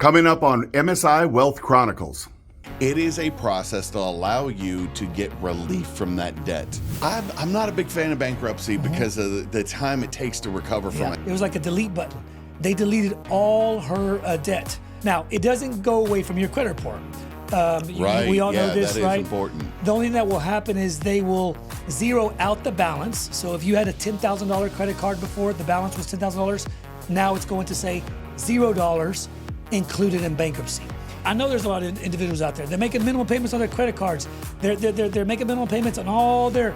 Coming up on MSI Wealth Chronicles. It is a process to allow you to get relief from that debt. I'm not a big fan of bankruptcy because of the time it takes to recover from it. It was like a delete button. They deleted all her debt. Now, it doesn't go away from your credit report. Right. We all know this, that right? is important. The only thing that will happen is they will zero out the balance. So if you had a $10,000 credit card before, the balance was $10,000. Now it's going to say $0 included in bankruptcy. I know there's a lot of individuals out there. They're making minimum payments on their credit cards. They're making minimum payments on all their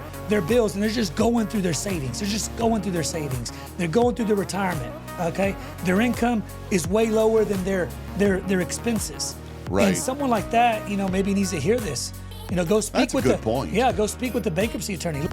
bills, and they're just going through their savings. They're going through their retirement. Okay, their income is way lower than their expenses. Right. And someone like that, maybe needs to hear this. Go speak That's with a good point. Yeah, go speak with the bankruptcy attorney.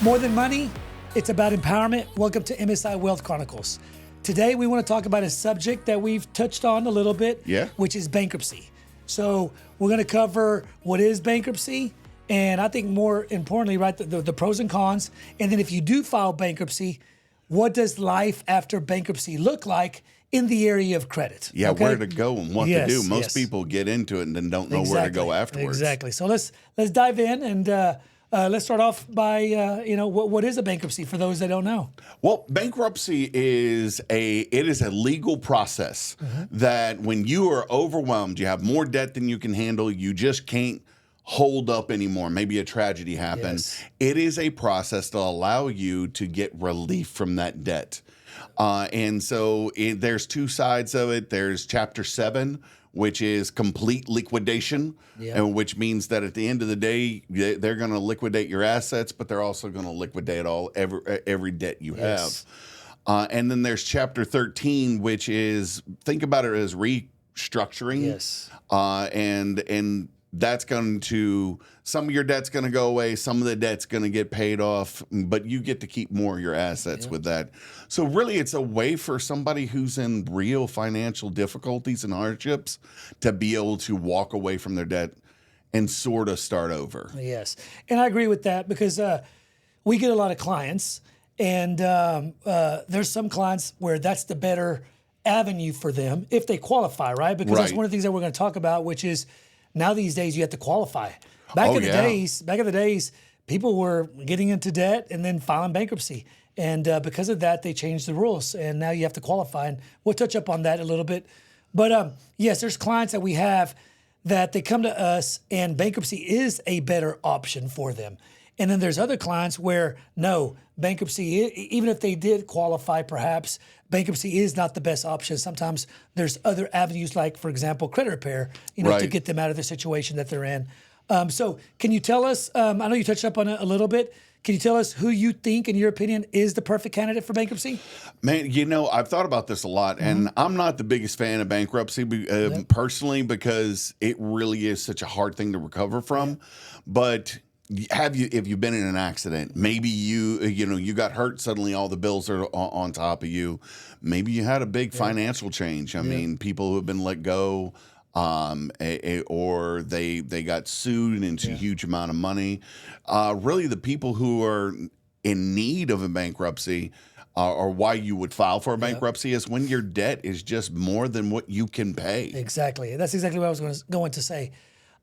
More than money, it's about empowerment. Welcome to MSI Wealth Chronicles. Today, we want to talk about a subject that we've touched on a little bit, which is bankruptcy. So we're going to cover what is bankruptcy, and I think more importantly, right, the pros and cons. And then if you do file bankruptcy, what does life after bankruptcy look like in the area of credit? Yeah, okay? Where to go and what to do. Most people get into it and then don't know where to go afterwards. Exactly. So let's dive in and let's start off by what is a bankruptcy for those that don't know. Well, bankruptcy is a legal process that when you are overwhelmed, you have more debt than you can handle, you just can't hold up anymore. Maybe a tragedy happens. Yes. It is a process to allow you to get relief from that debt. And so there's two sides of it. There's Chapter 7, which is complete liquidation, and which means that at the end of the day, they're going to liquidate your assets, but they're also going to liquidate every debt you have. And then there's Chapter 13, which is, think about it as restructuring. Yes. And that's going to, some of your debt's going to go away, some of the debt's going to get paid off, but you get to keep more of your assets with that. So really, it's a way for somebody who's in real financial difficulties and hardships to be able to walk away from their debt and sort of start over. Yes, and I agree with that because we get a lot of clients, and there's some clients where that's the better avenue for them if they qualify, right? Because that's one of the things that we're going to talk about, which is now these days you have to qualify. Back in the days, people were getting into debt and then filing bankruptcy. And because of that, they changed the rules. And now you have to qualify. And we'll touch up on that a little bit. But yes, there's clients that we have that they come to us and bankruptcy is a better option for them. And then there's other clients where, no, bankruptcy, even if they did qualify perhaps, bankruptcy is not the best option. Sometimes there's other avenues like, for example, credit repair, to get them out of the situation that they're in. So can you tell us, I know you touched up on it a little bit, can you tell us who you think, in your opinion, is the perfect candidate for bankruptcy? Man, I've thought about this a lot, and I'm not the biggest fan of bankruptcy personally because it really is such a hard thing to recover from. But if you've been in an accident, maybe you got hurt, suddenly all the bills are on top of you. Maybe you had a big financial change. I mean, people who have been let go, or they got sued into a huge amount of money. Really, the people who are in need of a bankruptcy or why you would file for a bankruptcy is when your debt is just more than what you can pay. Exactly. That's exactly what I was going to say.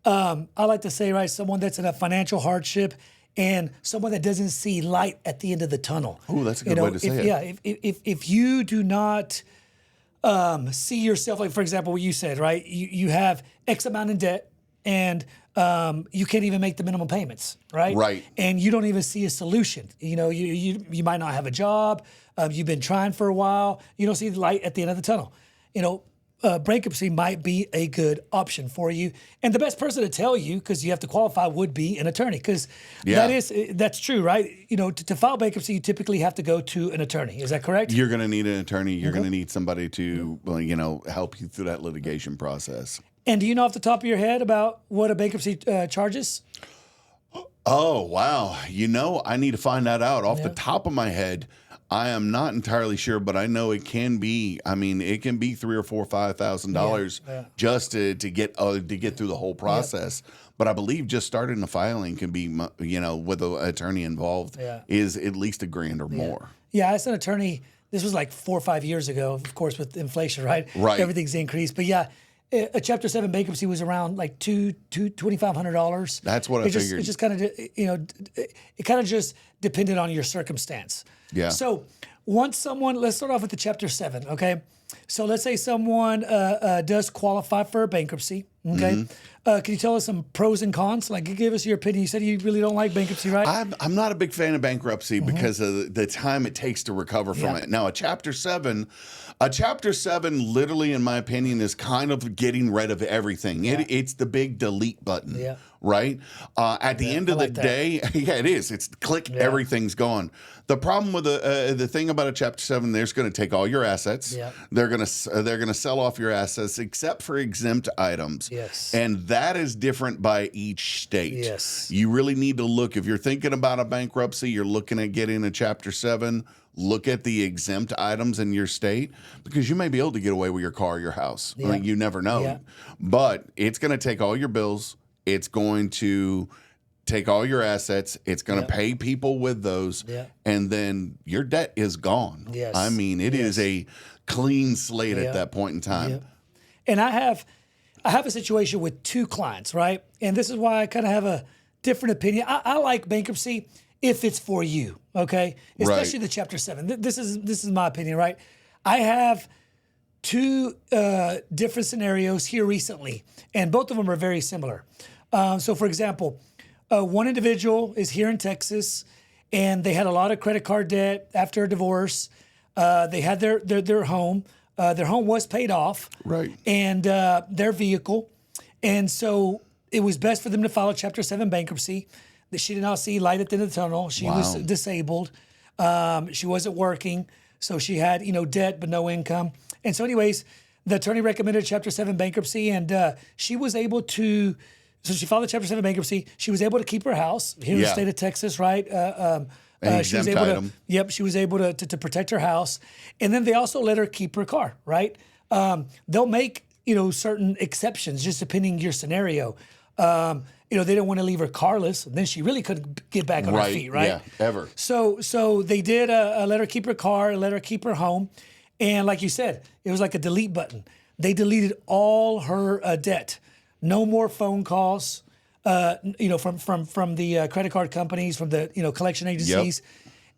I like to say, right, someone that's in a financial hardship and someone that doesn't see light at the end of the tunnel. Oh, that's a good way to say it. Yeah, if you do not see yourself, like, for example, what you said, right, you have X amount in debt and you can't even make the minimum payments, right? Right. And you don't even see a solution. You might not have a job. You've been trying for a while. You don't see the light at the end of the tunnel. Bankruptcy might be a good option for you. And the best person to tell you, because you have to qualify, would be an attorney, because that's true, right? To file bankruptcy, you typically have to go to an attorney. Is that correct? You're going to need an attorney. You're going to need somebody to, help you through that litigation process. And do you know off the top of your head about what a bankruptcy charges? Oh, wow. I need to find that out. Off the top of my head, I am not entirely sure, but I know it can be. I mean, it can be $3,000 or $4,000 or $5,000 just to get through the whole process. But I believe just starting the filing can be, with an attorney involved, is at least $1,000 or more. Yeah, as an attorney, this was like 4 or 5 years ago, of course, with inflation, right? Right. Everything's increased. But yeah, a Chapter 7 bankruptcy was around like $2,500. That's what I figured. It just kind of, it kind of just depended on your circumstance. Yeah. So once someone, let's start off with the Chapter 7, okay? So let's say someone does qualify for a bankruptcy, okay? Can you tell us some pros and cons? Like, give us your opinion. You said you really don't like bankruptcy, right? I'm not a big fan of bankruptcy because of the time it takes to recover from it. Now, a Chapter 7 literally, in my opinion, is kind of getting rid of everything. It's the big delete button, right? At the end of the day, it is. It's click, everything's gone. The problem with the thing about a Chapter 7, they're going to take all your assets. They're going to sell off your assets except for exempt items. Yes. And that is different by each state. Yes. You really need to look, if you're thinking about a bankruptcy, you're looking at getting a Chapter 7, look at the exempt items in your state, because you may be able to get away with your car or your house. I mean, you never know. But it's going to take all your bills. It's going to take all your assets. It's going to pay people with those. And then your debt is gone. Yes. I mean, it is a clean slate at that point in time. And I have a situation with 2 clients, right? And this is why I kind of have a different opinion. I like bankruptcy if it's for you, okay? Especially the Chapter 7. This is my opinion, right? I have 2 different scenarios here recently, and both of them are very similar. So, for example, one individual is here in Texas, and they had a lot of credit card debt after a divorce. They had their home. Their home was paid off, right? And their vehicle, and so it was best for them to file a Chapter 7 bankruptcy. That she did not see light at the end of the tunnel. She was disabled. She wasn't working, so she had debt but no income. And so, anyways, the attorney recommended Chapter 7 bankruptcy, and she was able to. So she filed a Chapter 7 bankruptcy. She was able to keep her house here in the state of Texas, right? She was able item. she was able to protect her house, and then they also let her keep her car, right? They'll make certain exceptions just depending your scenario. They didn't want to leave her carless, and then she really couldn't get back on her feet, right? Yeah, ever. So they did let her keep her car, let her keep her home, and like you said, it was like a delete button. They deleted all her debt. No more phone calls. From the credit card companies, from the collection agencies,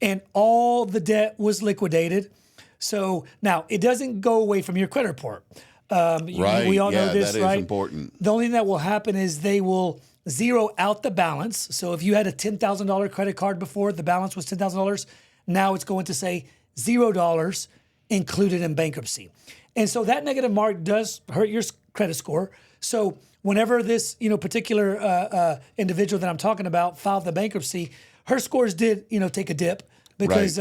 and all the debt was liquidated. So now it doesn't go away from your credit report. We all know this, that right? is important. The only thing that will happen is they will zero out the balance. So if you had a $10,000 credit card before, the balance was $10,000. Now it's going to say $0 included in bankruptcy, and so that negative mark does hurt your credit score. So whenever this, particular individual that I'm talking about filed the bankruptcy, her scores did, take a dip because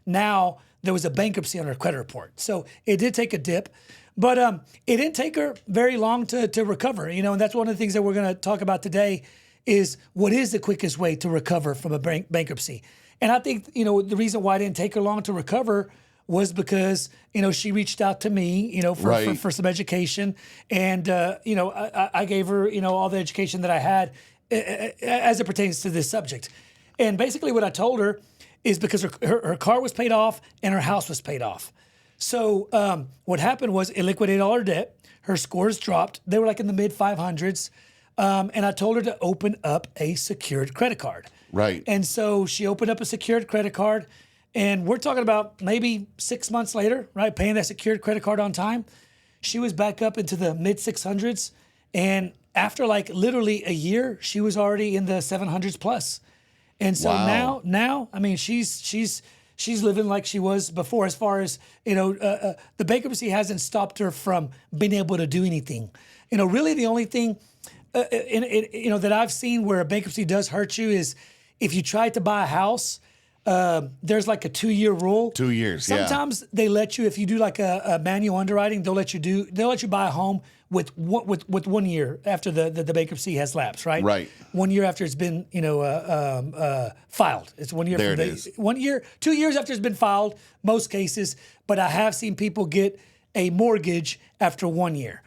now there was a bankruptcy on her credit report. So it did take a dip, but it didn't take her very long to recover, and that's one of the things that we're going to talk about today is what is the quickest way to recover from a bankruptcy. And I think, the reason why it didn't take her long to recover was because, she reached out to me, for some education. And, I gave her, all the education that I had as it pertains to this subject. And basically what I told her is because her car was paid off and her house was paid off. So what happened was it liquidated all her debt. Her scores dropped. They were like in the mid 500s. And I told her to open up a secured credit card. Right. And so she opened up a secured credit card. And we're talking about maybe 6 months later, right? Paying that secured credit card on time. She was back up into the mid 600s. And after like literally a year, she was already in the 700s plus. And so now, I mean, she's living like she was before, as far as, the bankruptcy hasn't stopped her from being able to do anything. Really the only thing, that I've seen where a bankruptcy does hurt you is if you try to buy a house, there's like a 2-year rule. 2 years. Sometimes they let you, if you do like a manual underwriting, they'll let you buy a home with 1 year after the bankruptcy has lapsed, right? Right. 1 year after it's been, filed. It's 1 year. There from it is. 1 year, 2 years after it's been filed, most cases. But I have seen people get a mortgage after 1 year.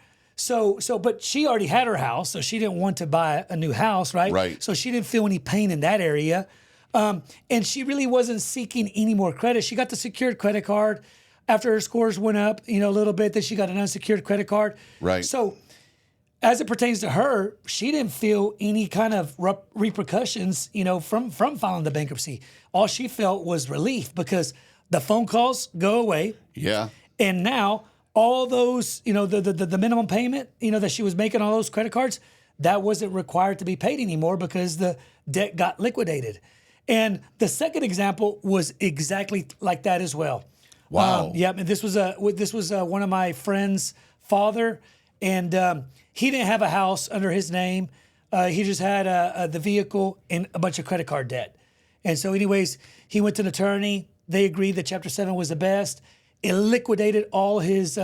But she already had her house, so she didn't want to buy a new house, right? Right. So she didn't feel any pain in that area. And she really wasn't seeking any more credit. She got the secured credit card after her scores went up, a little bit. Then she got an unsecured credit card. Right. So as it pertains to her, she didn't feel any kind of repercussions, from filing the bankruptcy. All she felt was relief because the phone calls go away. Yeah. And now all those, the minimum payment, that she was making on those credit cards, that wasn't required to be paid anymore because the debt got liquidated. And the second example was exactly like that as well. Wow. And this was one of my friend's father, and he didn't have a house under his name. He just had the vehicle and a bunch of credit card debt. And so, anyways, he went to an attorney. They agreed that Chapter 7 was the best. It liquidated all his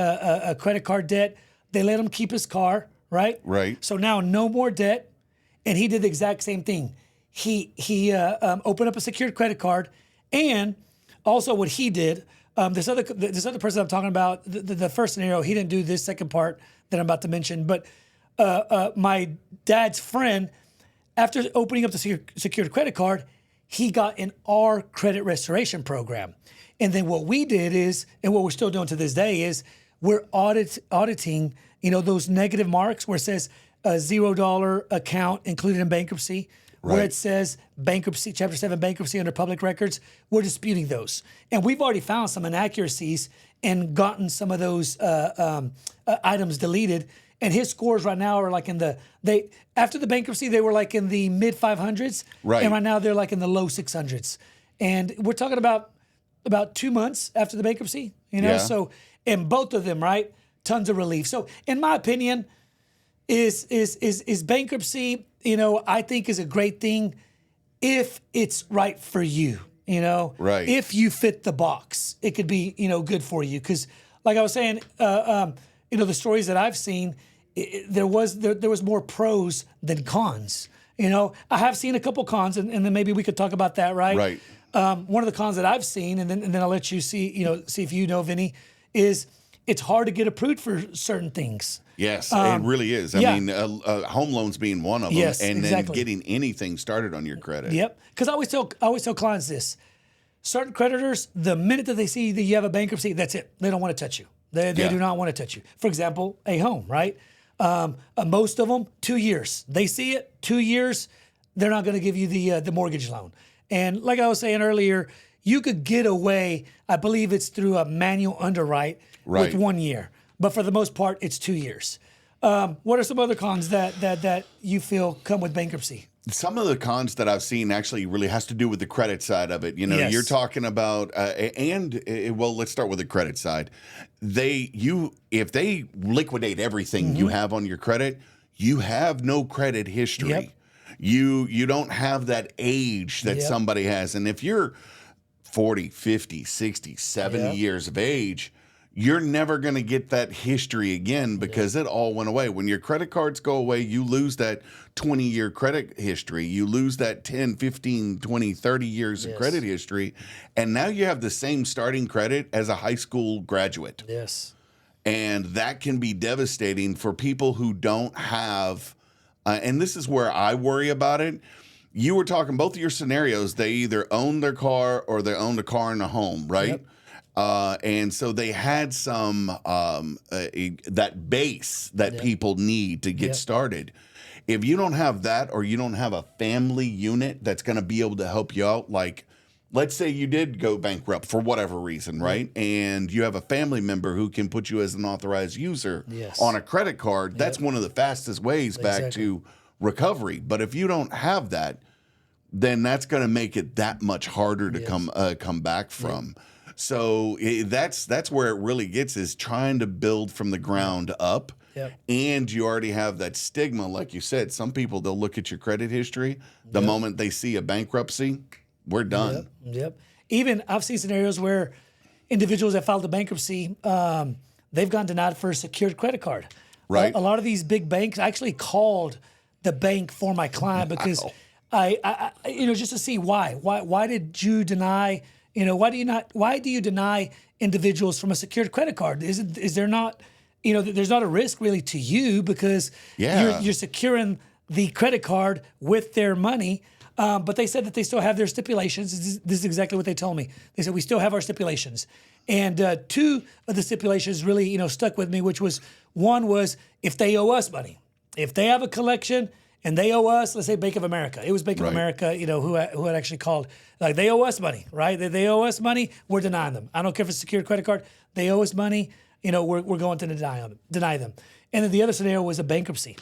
credit card debt. They let him keep his car, right? Right. So now no more debt. And he did the exact same thing. He opened up a secured credit card, and also what he did. This other person I'm talking about, the first scenario, he didn't do this second part that I'm about to mention. But my dad's friend, after opening up the secured credit card, he got an R credit restoration program. And then what we did is, and what we're still doing to this day is, we're auditing, those negative marks where it says a $0 account included in bankruptcy, where Right. it says bankruptcy, Chapter 7 bankruptcy under public records. We're disputing those. And we've already found some inaccuracies and gotten some of those items deleted. And his scores right now are like after the bankruptcy, they were like in the mid 500s. Right. And right now they're like in the low 600s. And we're talking about 2 months after the bankruptcy, Yeah. So, and both of them, right? Tons of relief. So in my opinion, is bankruptcy, I think is a great thing if it's right for you, Right. If you fit the box, it could be, good for you. Because like I was saying, the stories that I've seen, there was more pros than cons. I have seen a couple cons, and then maybe we could talk about that, right? Right. One of the cons that I've seen, and then I'll let you see if you know, Vinny, is it's hard to get approved for certain things. Yes, it really is. I yeah. mean, home loans being one of them, Yes, and exactly. then getting anything started on your credit. Yep. Because I always tell clients this: certain creditors, the minute that they see that you have a bankruptcy, that's it. They don't want to touch you. They Yeah. do not want to touch you. For example, a home, right? Most of them, 2 years. They see it, 2 years, they're not going to give you the mortgage loan. And like I was saying earlier, you could get away. I believe it's through a manual underwrite Right. with 1 year, but for the most part, it's 2 years. What are some other cons that you feel come with bankruptcy? Some of the cons that I've seen actually really has to do with the credit side of it. Yes. You're talking about, well, let's start with the credit side. If they liquidate everything you have on your credit, you have no credit history. Yep. You don't have that age that Yep. somebody has. And if you're 40, 50, 60, 70 Yep. years of age, you're never going to get that history again because it all went away. When your credit cards go away, you lose that 20-year credit history. You lose that 10, 15, 20, 30 years of credit history. And now you have the same starting credit as a high school graduate. Yes. And that can be devastating for people who don't have, and this is where I worry about it. You were talking both of your scenarios, they either own their car or they own a car and a home, right? Yep. And so they had some that base that people need to get Yep. started. If you don't have that, or you don't have a family unit that's going to be able to help you out, like let's say you did go bankrupt for whatever reason, right? And you have a family member who can put you as an authorized user Yes. on a credit card, that's one of the fastest ways back Exactly. to recovery. But if you don't have that, then that's going to make it that much harder to come back from. So that's where it really gets, is trying to build from the ground up. Yep. And you already have that stigma, like you said. Some people, they'll look at your credit history. The moment they see a bankruptcy, we're done. Yep. Even I've seen scenarios where individuals that filed a bankruptcy, they've gotten denied for a secured credit card. Right. A lot of these big banks actually called the bank for my client because I just to see why. Why did you deny? Why do you deny individuals from a secured credit card? Is there not, there's not a risk really to you because you're securing the credit card with their money. But they said that they still have their stipulations. This is exactly what they told me. They said, we still have our stipulations. And two of the stipulations really, stuck with me, which was, one was if they owe us money. If they have a collection and they owe us, let's say Bank of America. It was Bank of America, who had actually called. Like, they owe us money, right? They owe us money, we're denying them. I don't care if it's a secured credit card. They owe us money, we're going to deny them. And then the other scenario was a bankruptcy.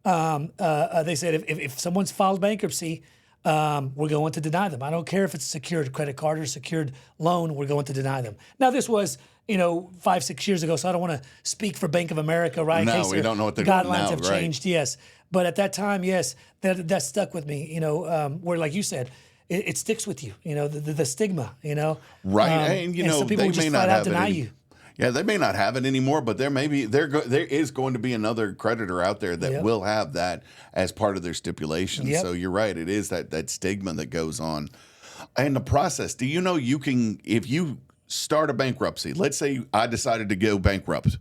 They said if someone's filed bankruptcy, we're going to deny them. I don't care if it's a secured credit card or secured loan, we're going to deny them. Now, this was, 5-6 years ago, so I don't want to speak for Bank of America, right? No, we don't know what they're doing now, guidelines have changed, yes. But at that time, yes, that stuck with me, where, like you said, it sticks with you, the stigma, Right, and some people they just may flat not out have deny it. you. Yeah, they may not have it anymore, but there is going to be another creditor out there that will have that as part of their stipulation. Yep. So you're right, it is that stigma that goes on. And the process, do you know you can, if you start a bankruptcy, let's say I decided to go bankrupt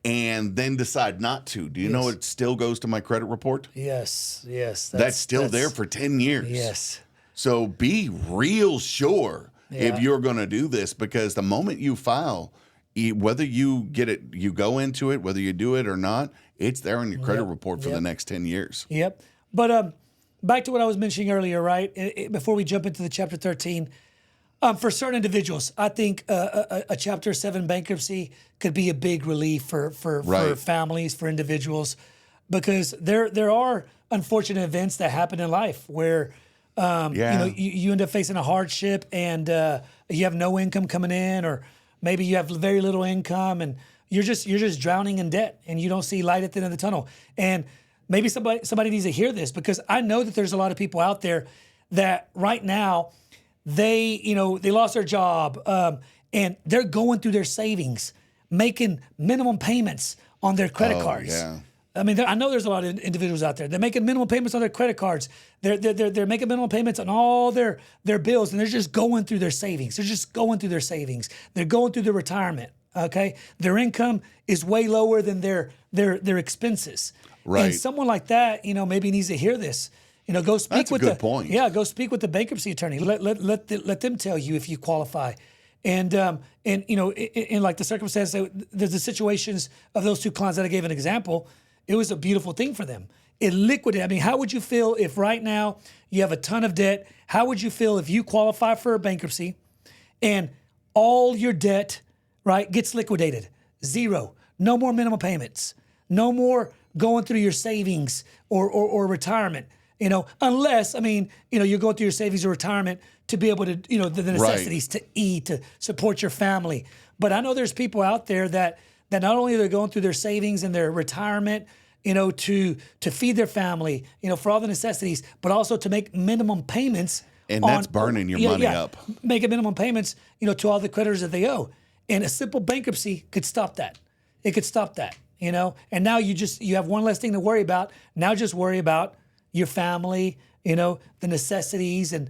and then decide not to, do you know it still goes to my credit report? Yes. That's still there for 10 years. Yes. So be real sure if you're going to do this, because the moment you file, whether you get it, you go into it, whether you do it or not, it's there on your credit report for the next 10 years. Yep. But back to what I was mentioning earlier, right? Before we jump into the Chapter 13, for certain individuals, I think a Chapter 7 bankruptcy could be a big relief for families, for individuals, because there are unfortunate events that happen in life where you end up facing a hardship and you have no income coming in, or maybe you have very little income and you're just drowning in debt and you don't see light at the end of the tunnel. And maybe somebody needs to hear this, because I know that there's a lot of people out there that right now they lost their job and they're going through their savings, making minimum payments on their credit cards. Yeah. I mean, I know there's a lot of individuals out there. They're making minimum payments on their credit cards. They're making minimum payments on all their bills, and they're just going through their savings. They're just going through their savings. They're going through their retirement. Okay, their income is way lower than their expenses. Right. And someone like that, maybe needs to hear this. Go speak That's a with good point. Yeah, go speak with the bankruptcy attorney. Let them tell you if you qualify. And in like the circumstances, there's the situations of those two clients that I gave an example. It was a beautiful thing for them. It liquidated. I mean, how would you feel if right now you have a ton of debt? How would you feel if you qualify for a bankruptcy and all your debt, right, gets liquidated? Zero. No more minimum payments. No more going through your savings or retirement. Unless, you're going through your savings or retirement to be able to, the necessities to eat, to support your family. But I know there's people out there that not only are they going through their savings and their retirement, to feed their family, for all the necessities, but also to make minimum payments. And that's burning your money up. Making minimum payments, to all the creditors that they owe. And a simple bankruptcy could stop that. It could stop that, And now you have one less thing to worry about. Now just worry about your family, the necessities, and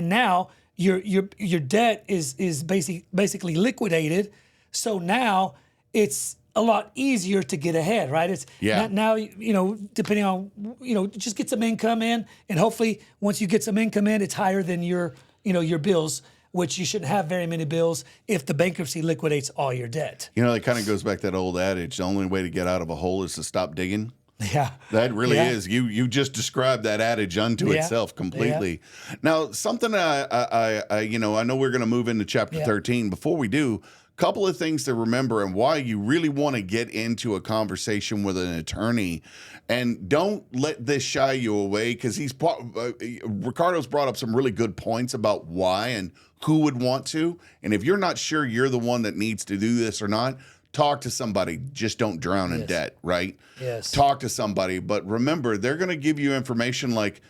now your debt is basically liquidated. So now it's a lot easier to get ahead, right? It's now, depending on, just get some income in, and hopefully once you get some income in, it's higher than your bills, which you shouldn't have very many bills if the bankruptcy liquidates all your debt. It kind of goes back to that old adage, the only way to get out of a hole is to stop digging. Yeah. That really is. You just described that adage unto itself completely. Yeah. Now, something I know we're going to move into Chapter 13. Before we do, couple of things to remember and why you really want to get into a conversation with an attorney, and don't let this shy you away, because Ricardo's brought up some really good points about why and who would want to. And if you're not sure you're the one that needs to do this or not, talk to somebody. Just don't drown in debt, right? Yes. Talk to somebody. But remember, they're going to give you information like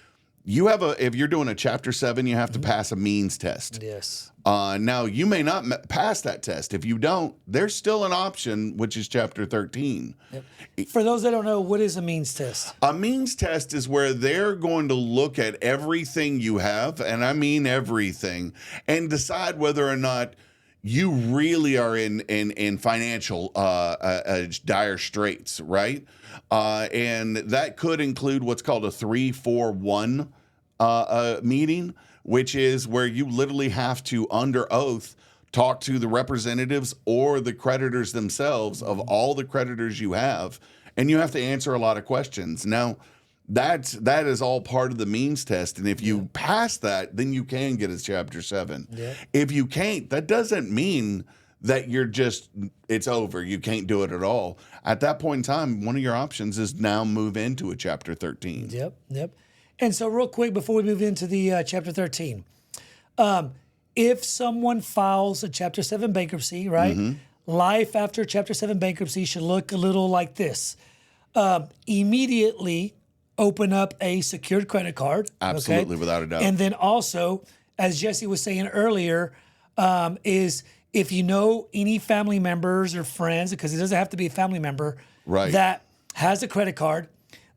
if you're doing a Chapter 7, you have to pass a means test. Yes. Now, you may not pass that test. If you don't, there's still an option, which is Chapter 13. Yep. For those that don't know, what is a means test? A means test is where they're going to look at everything you have, and I mean everything, and decide whether or not you really are in financial dire straits, right? And that could include what's called a 3-4-1 meeting, which is where you literally have to, under oath, talk to the representatives or the creditors themselves of all the creditors you have, and you have to answer a lot of questions. Now, that is all part of the means test, and if you pass that, then you can get a Chapter 7. Yeah. If you can't, that doesn't mean that it's over. You can't do it at all. At that point in time, one of your options is now move into a Chapter 13. Yep. And so real quick before we move into the Chapter 13, if someone files a Chapter 7 bankruptcy, right, life after Chapter 7 bankruptcy should look a little like this. Immediately open up a secured credit card. Absolutely, without a doubt. And then also, as Jessie was saying earlier, is if you know any family members or friends, because it doesn't have to be a family member, right, that has a credit card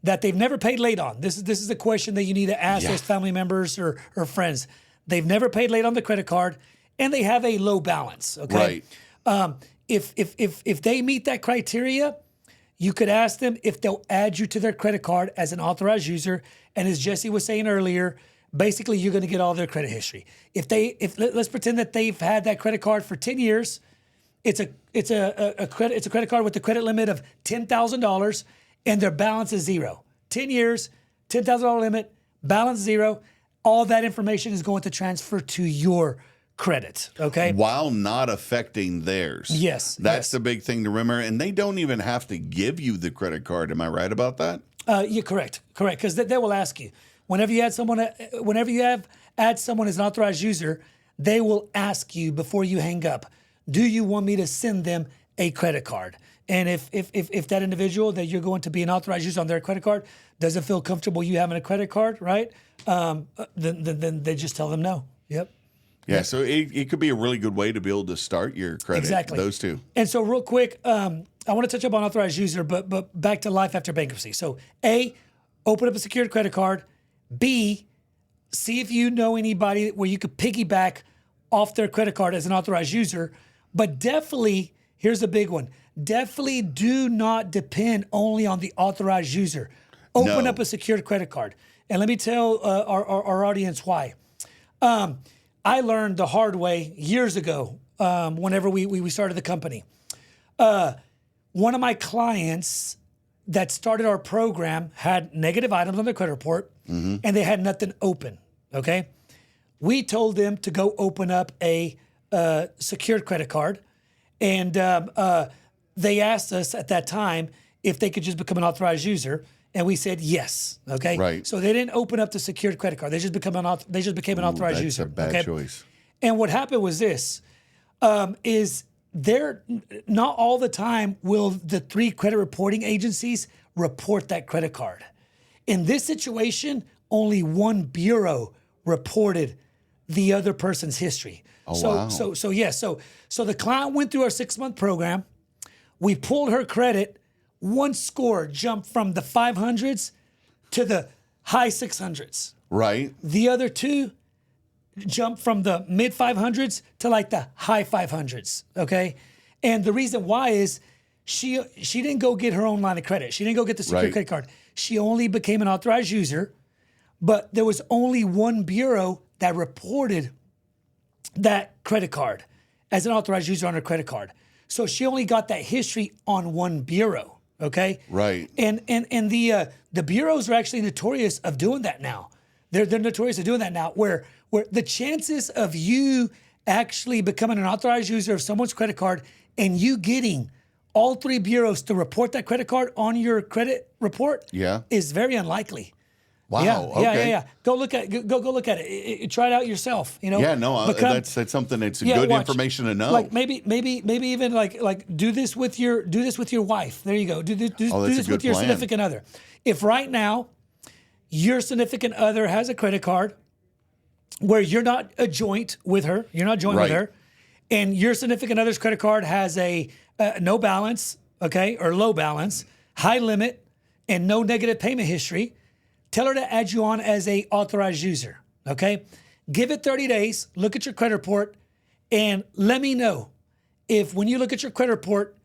that they've never paid late on. This is a question that you need to ask those family members or friends. They've never paid late on the credit card, and they have a low balance. Okay, right. If they meet that criteria, you could ask them if they'll add you to their credit card as an authorized user. And as Jessie was saying earlier, basically you're going to get all their credit history. Let's pretend that they've had that credit card for 10 years. It's a credit card with a credit limit of $10,000, and their balance is zero. 10 years, $10,000 limit, balance zero. All that information is going to transfer to your credit, okay? While not affecting theirs. Yes. That's the big thing to remember. And they don't even have to give you the credit card. Am I right about that? Yeah, correct. Because they will ask you. Whenever you add someone as an authorized user, they will ask you before you hang up, do you want me to send them a credit card? And if that individual that you're going to be an authorized user on their credit card doesn't feel comfortable you having a credit card, right? Then they just tell them no. Yep. Yeah, so it could be a really good way to be able to start your credit. Exactly. Those two. And so real quick, I want to touch up on authorized user, but back to life after bankruptcy. So A, open up a secured credit card. B, see if you know anybody where you could piggyback off their credit card as an authorized user. But definitely, here's a big one. Definitely do not depend only on the authorized user. Open up a secured credit card. And let me tell our audience why. I learned the hard way years ago whenever we started the company. One of my clients that started our program had negative items on their credit report, and they had nothing open, okay? We told them to go open up a secured credit card, and they asked us at that time if they could just become an authorized user, and we said yes, okay? Right. So they didn't open up the secured credit card. They just became an authorized user. That's a bad choice. And what happened was this, is not all the time will the 3 credit reporting agencies report that credit card. In this situation, only 1 bureau reported the other person's history. Wow. So the client went through our 6-month program. We pulled her credit. 1 score jumped from the 500s to the high 600s. Right. The other 2 jumped from the mid 500s to like the high 500s. Okay, and the reason why is she didn't go get her own line of credit. She didn't go get the secured credit card. She only became an authorized user, but there was only 1 bureau that reported that credit card as an authorized user on her credit card. So she only got that history on 1 bureau. Okay. Right. And the bureaus are actually notorious of doing that now. They're notorious of doing that now, where the chances of you actually becoming an authorized user of someone's credit card and you getting all 3 bureaus to report that credit card on your credit report is very unlikely. Wow. Yeah. Go look at it. Try it out yourself. Yeah. No. That's something that's good information to know. Like maybe even like do this with your wife. There you go. Do this with your significant other. If right now your significant other has a credit card where you're not a joint with her, with her, and your significant other's credit card has a no balance, okay, or low balance, high limit, and no negative payment history. Tell her to add you on as a authorized user, okay? Give it 30 days, look at your credit report, and let me know if when you look at your credit report,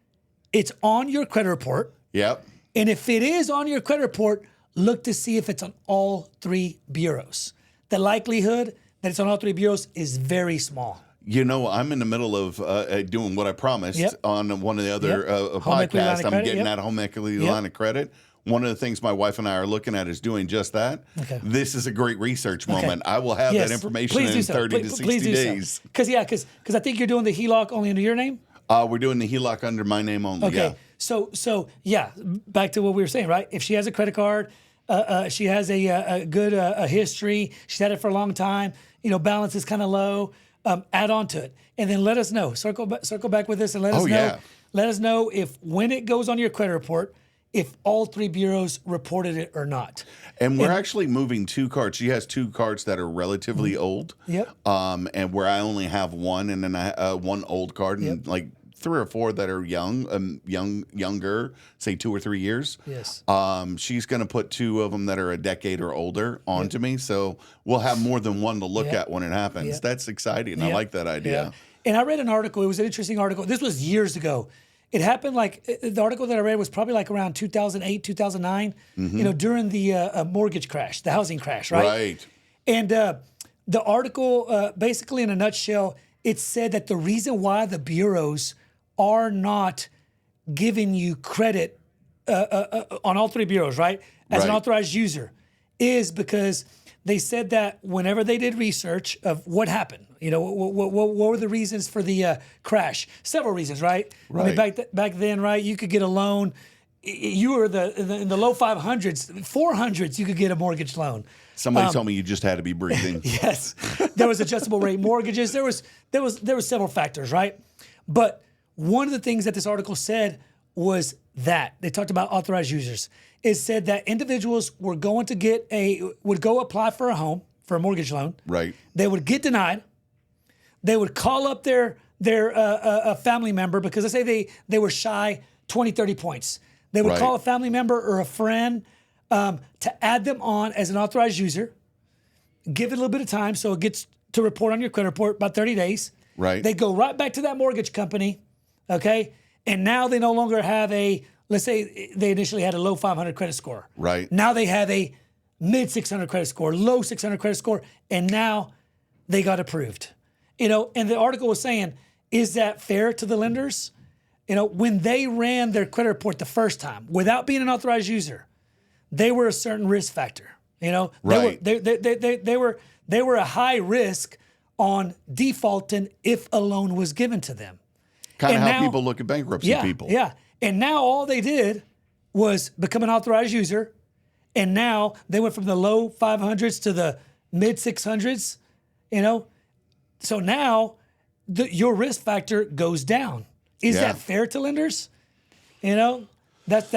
it's on your credit report. Yep. And if it is on your credit report, look to see if it's on all 3 bureaus. the likelihood that it's on all three bureaus is very small. You know, I'm in the middle of doing what I promised on one of the other Home equity line podcasts. of I'm credit, getting that home equity line of credit. One of the things my wife and I are looking at is doing just that. Okay. This is a great research moment. I will have that information in 30 to 60 days. Because I think you're doing the HELOC only under your name. We're doing the HELOC under my name only. Okay. Yeah. So back to what we were saying, right? If she has a credit card, she has a good history, she's had it for a long time, balance is kind of low, add on to it. And then let us know. Circle back with us and let us know. Yeah. Let us know if when it goes on your credit report, if all three bureaus reported it or not. And we're actually moving 2 cards. She has 2 cards that are relatively old. Yep. And where I only have one, and then I one old card, and like 3 or 4 that are younger, say 2 or 3 years. Yes. She's going to put 2 of them that are a decade or older onto me, so we'll have more than one to look at when it happens. Yep. That's exciting. I like that idea. Yeah. And I read an article. It was an interesting article. This was years ago. It happened the article that I read was probably like around 2008, 2009, during the mortgage crash, the housing crash, right? Right. And the article, basically in a nutshell, it said that the reason why the bureaus are not giving you credit on all three bureaus, right, as an authorized user, is because they said that whenever they did research of what happened, what were the reasons for the crash? Several reasons, right? Right. I mean, back then, right, you could get a loan. You were in the low 500s, 400s, you could get a mortgage loan. Somebody told me you just had to be breathing. Yes, there was adjustable rate mortgages. There was several factors, right? But one of the things that this article said was that they talked about authorized users. It said that individuals were going to would go apply for a home, for a mortgage loan. Right. They would get denied. They would call up their family member because let's say they were shy 20, 30 points. They would call a family member or a friend to add them on as an authorized user. Give it a little bit of time so it gets to report on your credit report, about 30 days. Right. They go right back to that mortgage company, okay? And now they no longer have let's say they initially had a low 500 credit score. Right. Now they have a mid 600 credit score, low 600 credit score, and now they got approved. And the article was saying, is that fair to the lenders? When they ran their credit report the first time without being an authorized user, they were a certain risk factor. Right. They were a high risk on defaulting if a loan was given to them. Kind of how people look at bankruptcy people. Yeah. And now all they did was become an authorized user. And now they went from the low 500s to the mid 600s, So now your risk factor goes down. Is that fair to lenders? That's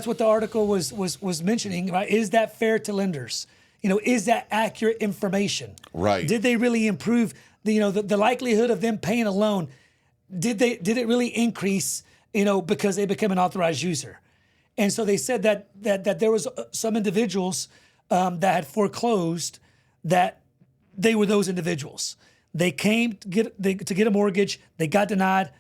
what the article was mentioning, right? Is that fair to lenders? Is that accurate information? Right. Did they really improve the likelihood of them paying a loan? Did it really increase, because they became an authorized user? And so they said that there was some individuals that had foreclosed, that they were those individuals. They came to get a mortgage, they got denied,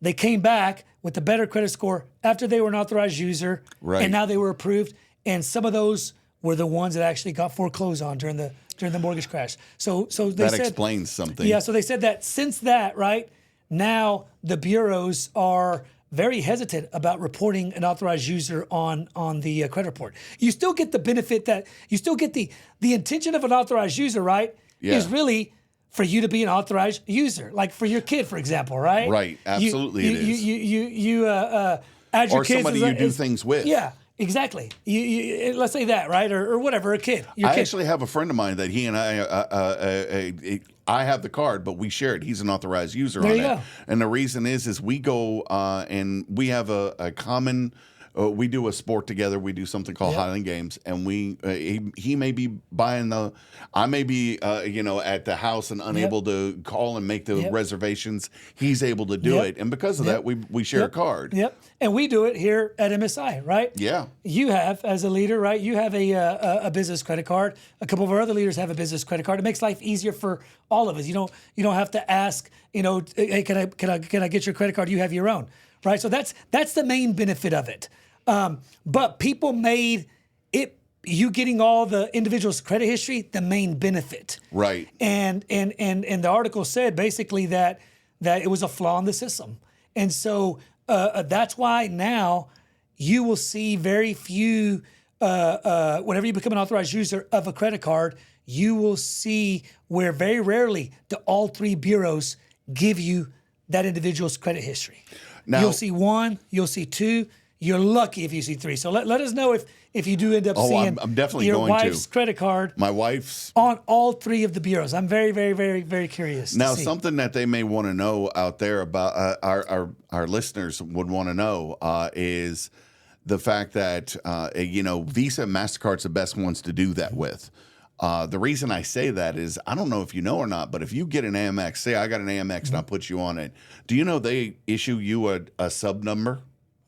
they came back with a better credit score after they were an authorized user, and now they were approved. And some of those were the ones that actually got foreclosed on during the mortgage crash. So they said, explains something. Yeah, so they said that since that, right, now the bureaus are very hesitant about reporting an authorized user on the credit report. You still get the benefit that you still get the intention of an authorized user, right? Yeah. Is really for you to be an authorized user, like for your kid, for example, right? Right, absolutely it is. You add your or kids somebody you do things with. Yeah, exactly. You let's say that, right, or whatever, a kid. Your I kid. actually have a friend of mine that he and I have the card, but we share it. He's an authorized user There on you it. go. And the reason is we go and we have a common. We do a sport together. We do something called Highland Games, and he may be buying I may be at the house and unable to call and make the reservations. He's able to do it, and because of that, we share a card. Yep, and we do it here at MSI, right? Yeah. You have, as a leader, right? You have a business credit card. A couple of our other leaders have a business credit card. It makes life easier for all of us. You don't have to ask. Hey, can I get your credit card? You have your own, right? So that's the main benefit of it. But people made it you getting all the individual's credit history, the main benefit. Right. And the article said basically that it was a flaw in the system. And so that's why now you will see very few, whenever you become an authorized user of a credit card, you will see where very rarely do all three bureaus give you that individual's credit history. Now, you'll see one, you'll see two. You're lucky if you see three. So let us know if you do end up seeing I'm definitely your going wife's credit card. My wife's on all three of the bureaus. I'm very, very, very, very curious. Now, to see. something that they may want to know out there about our listeners would want to know is the fact that Visa and MasterCard's the best ones to do that with. The reason I say that is I don't know if you know or not, but if you get an Amex, say I got an Amex and I put you on it, do you know they issue you a sub number?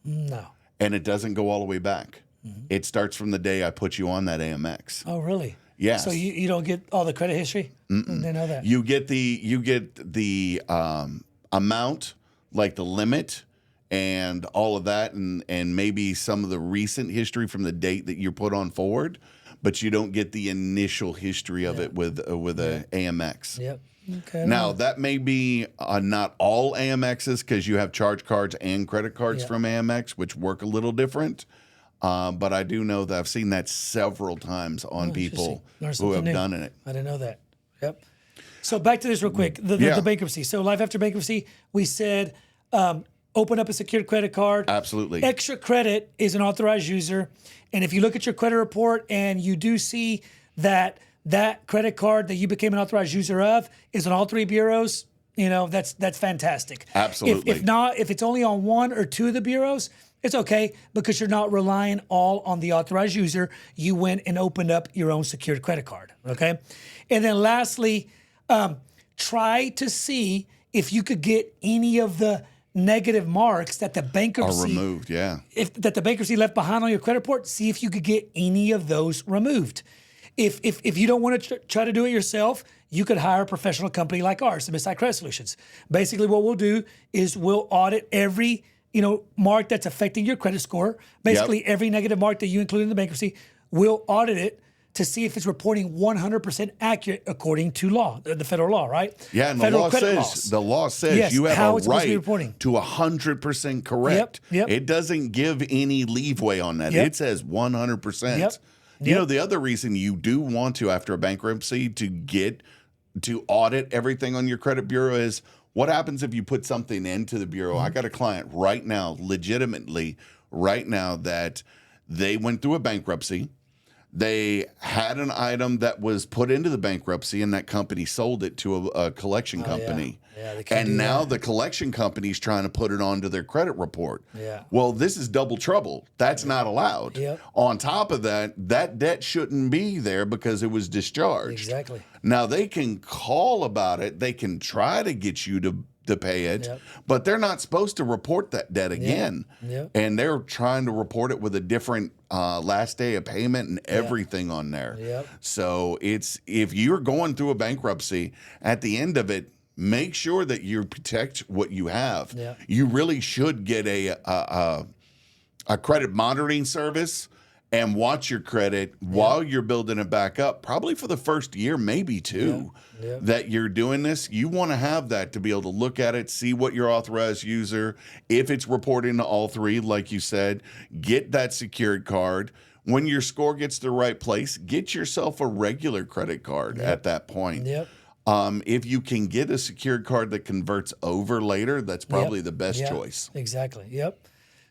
No. And it doesn't go all the way back. It starts from the day I put you on that Amex. Oh, really? Yes. So you don't get all the credit history? I didn't know that. You get the amount, like the limit, and all of that, and maybe some of the recent history from the date that you put on forward, but you don't get the initial history of it with a Amex. Yep. Okay. Now, that may be not all Amexes because you have charge cards and credit cards from Amex, which work a little different. But I do know that I've seen that several times on people who have done it. I didn't know that. Yep. So back to this real quick, the bankruptcy. So life after bankruptcy, we said open up a secured credit card. Absolutely. Extra credit is an authorized user. And if you look at your credit report and you do see that credit card that you became an authorized user of is on all three bureaus, that's fantastic. Absolutely. If not, if it's only on one or two of the bureaus, it's okay because you're not relying all on the authorized user. You went and opened up your own secured credit card, okay? And then lastly, try to see if you could get any of the negative marks that the bankruptcy are removed, that the bankruptcy left behind on your credit report. See if you could get any of those removed. If you don't want to try to do it yourself, you could hire a professional company like ours, MSI Credit Solutions. Basically, what we'll do is we'll audit every mark that's affecting your credit score. Basically, every negative mark that you include in the bankruptcy, we'll audit it to see if it's reporting 100% accurate according to law, the federal law, right? Yeah, and federal the law says you have a right to 100% correct. Yep. It doesn't give any leeway on that. It says 100%. Yep. The other reason you do want to, after a bankruptcy, to audit everything on your credit bureau is what happens if you put something into the bureau. I got a client right now, legitimately right now, that they went through a bankruptcy. They had an item that was put into the bankruptcy, and that company sold it to a collection company. They can't do and now that. the collection company's trying to put it onto their credit report. Yeah. Well, this is double trouble. That's not allowed. Yep. On top of that, that debt shouldn't be there because it was discharged. Exactly. Now, they can call about it. They can try to get you to pay it, but they're not supposed to report that debt again. And they're trying to report it with a different last day of payment and everything on there. So if you're going through a bankruptcy, at the end of it, make sure that you protect what you have. You really should get a credit monitoring service and watch your credit while you're building it back up, probably for the first year, maybe two, that you're doing this. You want to have that to be able to look at it, see what your authorized user, if it's reporting to all three, like you said, get that secured card. When your score gets to the right place, get yourself a regular credit card at that point. If you can get a secured card that converts over later, that's probably the best choice. Exactly.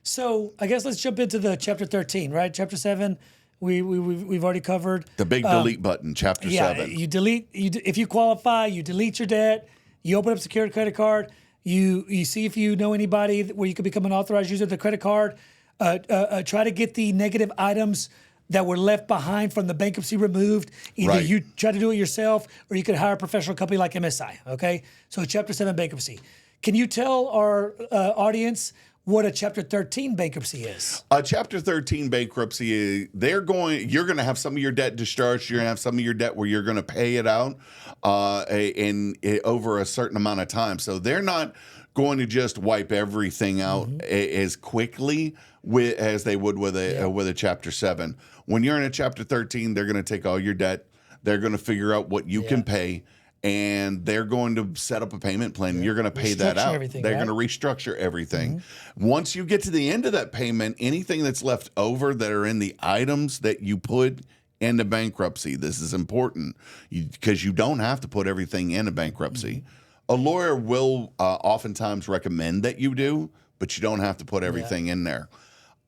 So I guess let's jump into the chapter 13, right? Chapter 7, we've already covered. The big delete button, chapter 7. You delete. if you qualify, you delete your debt. You open up a secured credit card. You see if you know anybody where you could become an authorized user of the credit card. Try to get the negative items that were left behind from the bankruptcy removed. Either you try to do it yourself or you could hire a professional company like MSI, okay? So chapter 7 bankruptcy. Can you tell our audience what a Chapter 13 bankruptcy is? A Chapter 13 bankruptcy, you're going to have some of your debt discharged. You're going to have some of your debt where you're going to pay it out over a certain amount of time. So they're not going to just wipe everything out as quickly as they would with a Chapter 7. When you're in a Chapter 13, they're going to take all your debt. They're going to figure out what you can pay, and they're going to set up a payment plan. You're going to pay that out. They're going to restructure everything. Once you get to the end of that payment, anything that's left over that are in the items that you put into bankruptcy, this is important because you don't have to put everything in a bankruptcy. A lawyer will oftentimes recommend that you do, but you don't have to put everything in there.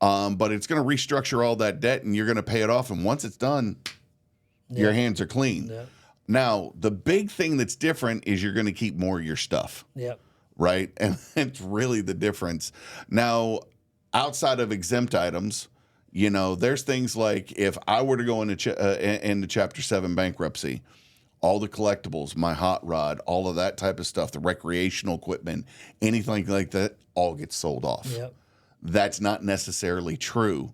But it's going to restructure all that debt, and you're going to pay it off. And once it's done, your hands are clean. Now, the big thing that's different is you're going to keep more of your stuff. Right? And it's really the difference. Now, outside of exempt items, you know, there's things like if I were to go into Chapter 7 bankruptcy, all the collectibles, my hot rod, all of that type of stuff, the recreational equipment, anything like that, all gets sold off. That's not necessarily true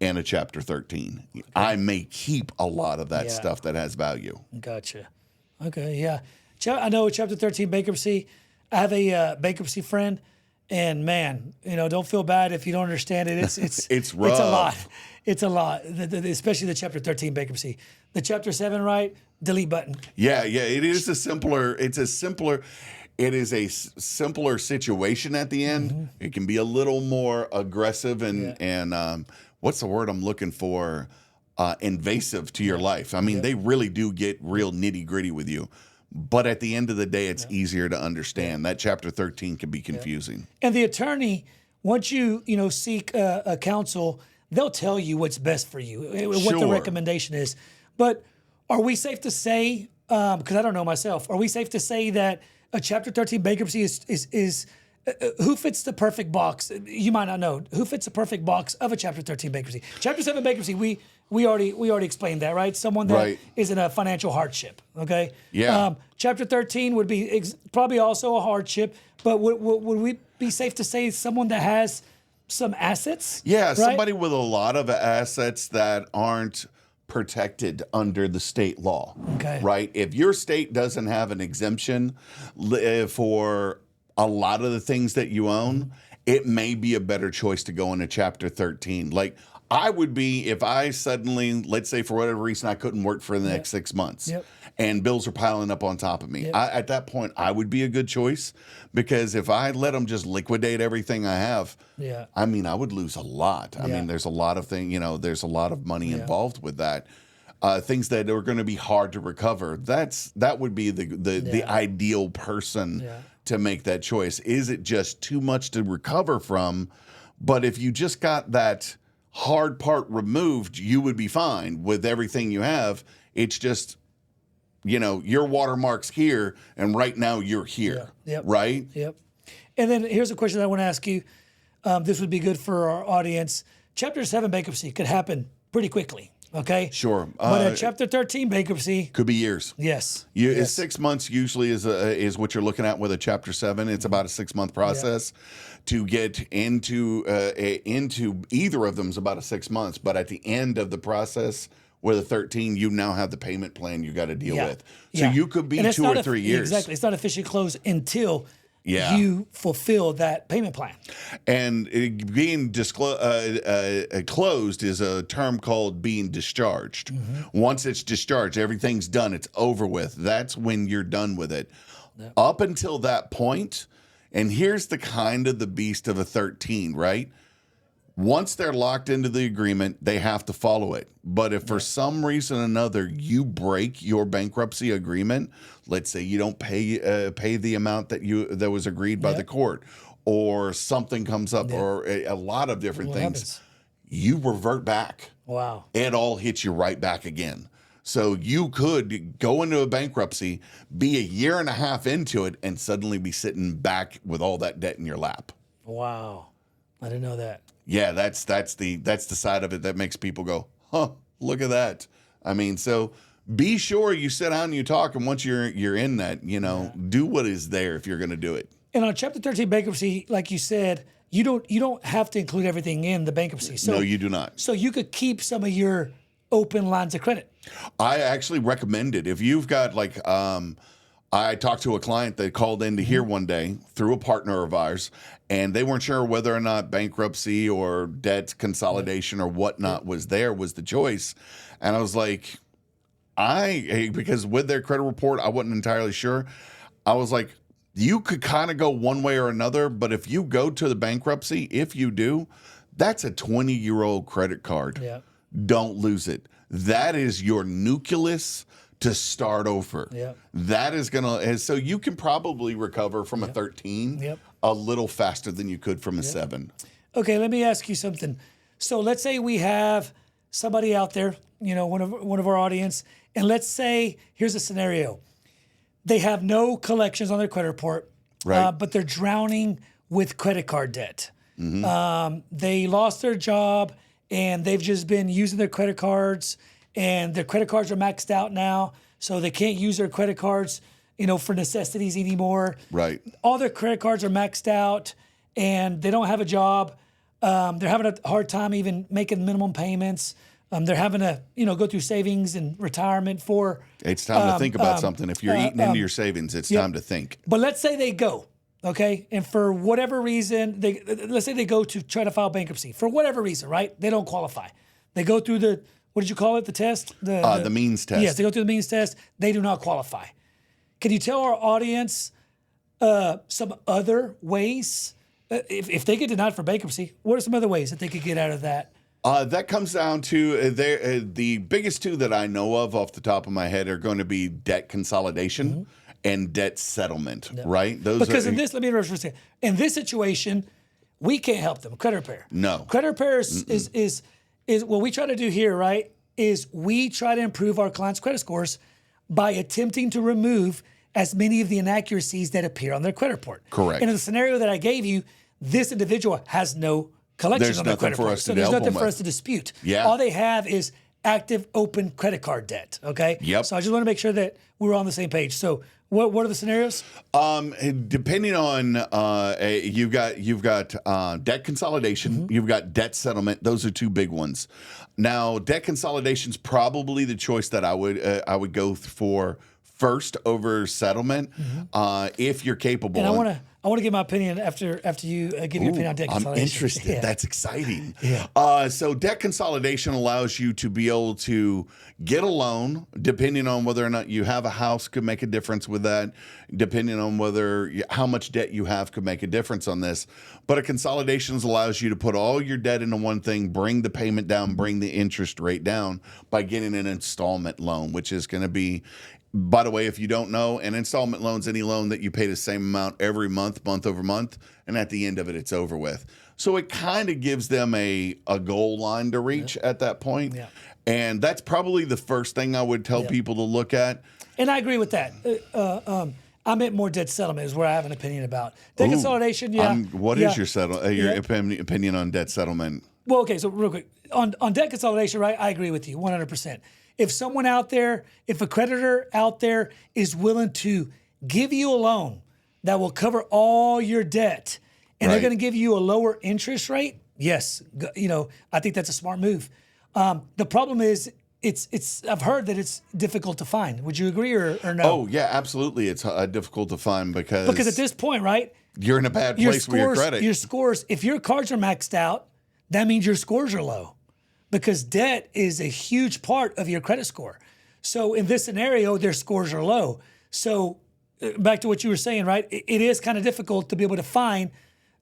in a Chapter 13. I may keep a lot of that stuff that has value. Gotcha. Okay, yeah. I know Chapter 13 bankruptcy, I have a bankruptcy friend, and man, you know, don't feel bad if you don't understand it. It's rough. It's a lot. It's a lot, especially the Chapter 13 bankruptcy. The Chapter 7, right? Delete button. Yeah. It is a simpler situation at the end. It can be a little more aggressive and what's the word I'm looking for? Invasive to your life. I mean, they really do get real nitty gritty with you. But at the end of the day, it's easier to understand. That Chapter 13 can be confusing. And the attorney, once you seek a counsel, they'll tell you what's best for you, what the recommendation is. But are we safe to say, because I don't know myself, are we safe to say that a Chapter 13 bankruptcy is who fits the perfect box? You might not know. Who fits the perfect box of a Chapter 13 bankruptcy? Chapter 7 bankruptcy, we already explained that, right? Someone that is in a financial hardship, okay? Yeah. Chapter 13 would be probably also a hardship, but would we be safe to say someone that has some assets? Yeah, right? Somebody with a lot of assets that aren't protected under the state law, right? If your state doesn't have an exemption for a lot of the things that you own, it may be a better choice to go into Chapter 13. Like I would be if I suddenly, let's say for whatever reason, I couldn't work for the next 6 months and bills are piling up on top of me. At that point, I would be a good choice because if I let them just liquidate everything I have, I mean, I would lose a lot. I mean, there's a lot of things, there's a lot of money involved with that. Things that are going to be hard to recover. That would be the ideal person to make that choice. Is it just too much to recover from? But if you just got that hard part removed, you would be fine with everything you have. It's just, your watermark's here, and right now you're here, right? And then here's a question I want to ask you. This would be good for our audience. Chapter 7 bankruptcy could happen pretty quickly. Okay. Sure. But a Chapter 13 bankruptcy could be years. Yes. 6 months usually is what you're looking at with a Chapter 7. It's about a 6 month process to get into either of them is about a 6 months. But at the end of the process with a 13, you now have the payment plan you got to deal with. So you could be 2 or 3 years. Exactly. It's not officially closed until you fulfill that payment plan. And being closed is a term called being discharged. Once it's discharged, everything's done. It's over with. That's when you're done with it. Up until that point, and here's the beast of a 13, right? Once they're locked into the agreement, they have to follow it. But if for some reason or another you break your bankruptcy agreement, let's say you don't pay the amount that was agreed by the court, or something comes up, or a lot of different things, you revert back. Wow. It all hits you right back again. So you could go into a bankruptcy, be a year and a half into it, and suddenly be sitting back with all that debt in your lap. Wow. I didn't know that. Yeah, that's the side of it that makes people go, huh, look at that. I mean, so be sure you sit down and you talk, and once you're in that, do what is there if you're going to do it. And on Chapter 13 bankruptcy, like you said, you don't have to include everything in the bankruptcy. So, no, you do not. So you could keep some of your open lines of credit. I actually recommend it. If you've got I talked to a client that called in to here one day through a partner of ours, and they weren't sure whether or not bankruptcy or debt consolidation or whatnot was the choice. And I was like, because with their credit report, I wasn't entirely sure. I was like, you could kind of go one way or another, but if you go to the bankruptcy, if you do, that's a 20-year-old credit card. Yeah. Don't lose it. That is your nucleus to start over. Yep. That is going to, so you can probably recover from a 13 a little faster than you could from a 7. Okay, let me ask you something. So let's say we have somebody out there, one of our audience, and let's say, here's a scenario. They have no collections on their credit report, right. But they're drowning with credit card debt. Mm-hmm. They lost their job, and they've just been using their credit cards, and their credit cards are maxed out now, so they can't use their credit cards, for necessities anymore. Right. All their credit cards are maxed out, and they don't have a job. They're having a hard time even making minimum payments. They're having to, go through savings and retirement for. It's time to think about something. If you're eating into your savings, it's time to think. But let's say they go, okay, and for whatever reason, let's say they go to try to file bankruptcy for whatever reason, right? They don't qualify. They go through the, what did you call it? The test? The means test. Yes, they go through the means test. They do not qualify. Can you tell our audience some other ways? If they get denied for bankruptcy, what are some other ways that they could get out of that? That comes down to the biggest two that I know of off the top of my head are going to be debt consolidation and debt settlement, right? Because in this, let me interrupt for a second. In this situation, we can't help them. Credit repair. No. Credit repair is what we try to do here, right? Is we try to improve our clients' credit scores by attempting to remove as many of the inaccuracies that appear on their credit report. Correct. And in the scenario that I gave you, this individual has no collections on their credit report. So there's nothing for us to dispute. Yeah. All they have is active open credit card debt. Okay. Yep. So I just want to make sure that we're on the same page. So what are the scenarios? Depending on you've got debt consolidation, you've got debt settlement. Those are two big ones. Now, debt consolidation is probably the choice that I would go for first over settlement if you're capable. And I want to give my opinion after you give your opinion on debt consolidation. I'm interested. Yeah. That's exciting. Yeah. So debt consolidation allows you to be able to get a loan, depending on whether or not you have a house could make a difference with that, depending on how much debt you have could make a difference on this. But a consolidation allows you to put all your debt into one thing, bring the payment down, bring the interest rate down by getting an installment loan, which is going to be, by the way, if you don't know, an installment loan is any loan that you pay the same amount every month, month over month, and at the end of it, it's over with. So it kind of gives them a goal line to reach at that point. Yeah. And that's probably the first thing I would tell people to look at. And I agree with that. I meant more debt settlement is where I have an opinion about. Debt consolidation, What is your opinion on debt settlement? Well, okay, so real quick. On debt consolidation, right, I agree with you 100%. If someone out there, if a creditor out there is willing to give you a loan that will cover all your debt and they're going to give you a lower interest rate, yes, I think that's a smart move. The problem is I've heard that it's difficult to find. Would you agree or no? Oh, yeah, absolutely. It's difficult to find because at this point, right, you're in a bad place with your credit. Your scores, if your cards are maxed out, that means your scores are low. Because debt is a huge part of your credit score. So in this scenario, their scores are low. So back to what you were saying, right? It is kind of difficult to be able to find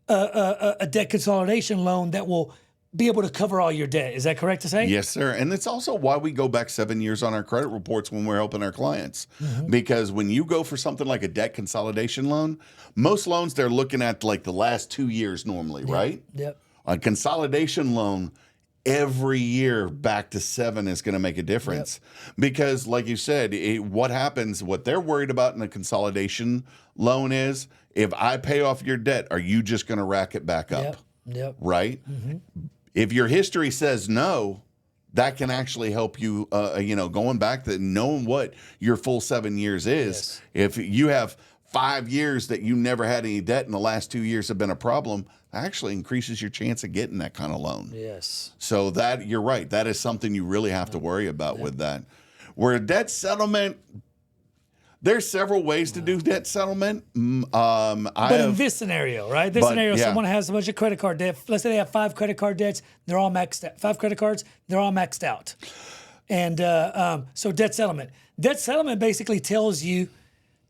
a debt consolidation loan that will be able to cover all your debt. Is that correct to say? Yes, sir. And it's also why we go back 7 years on our credit reports when we're helping our clients. Because when you go for something like a debt consolidation loan, most loans they're looking at like the last 2 years normally, right? Yep. A consolidation loan, every year back to 7 is going to make a difference. Because like you said, what they're worried about in a consolidation loan is, if I pay off your debt, are you just going to rack it back up? Yep. Right? If your history says no, that can actually help you, going back to knowing what your full 7 years is. If you have 5 years that you never had any debt and the last 2 years have been a problem, actually increases your chance of getting that kind of loan. Yes. So that, you're right, that is something you really have to worry about with that. Where debt settlement, There's several ways to do debt settlement. But in this scenario, right? Someone has a bunch of credit card debt. Let's say they have 5 credit card debts. They're all maxed out. 5 credit cards. They're all maxed out. And so debt settlement. Debt settlement basically tells you